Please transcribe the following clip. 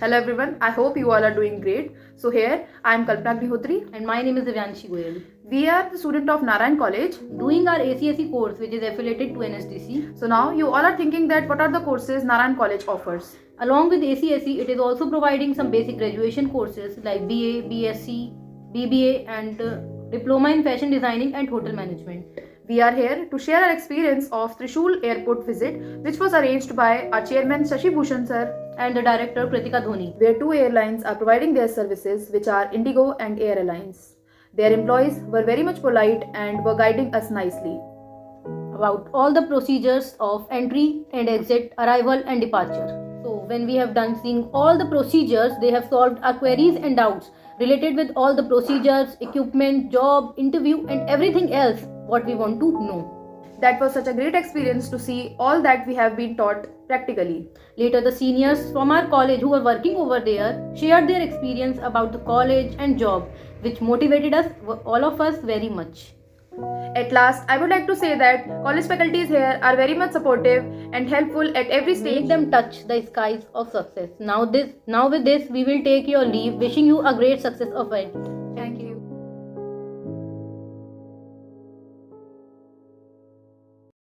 Hello everyone, I hope you all are doing great. So here I am Kalpana Agnihotri And my name is Divyanshi Goyal. We are the student of Narayan College Doing our ACSE course which is affiliated to NSDC. So now you all are thinking that what are the courses Narayan College offers? Along with ACSE, it is also providing some basic graduation courses like BA, BSc, BBA and Diploma in Fashion Designing and Hotel Management. We are here to share our experience of Trishul airport visit which was arranged by our chairman Shashi Bhushan sir and the director Kritika Dhoni, where two airlines are providing their services, which are Indigo and Air Alliance. Their employees were very much polite and were guiding us nicely about all the procedures of entry and exit, arrival and departure. So when we have done seeing all the procedures, they have solved our queries and doubts related with all the procedures, equipment, job, interview and everything else what we want to know. That was such a great experience to see all that we have been taught practically. Later, the seniors from our college who were working over there shared their experience about the college and job, which motivated us, all of us, very much. At last, I would like to say that college faculties here are very much supportive and helpful at every stage. Make them touch the skies of success. Now with this, we will take your leave, wishing you a great success of it.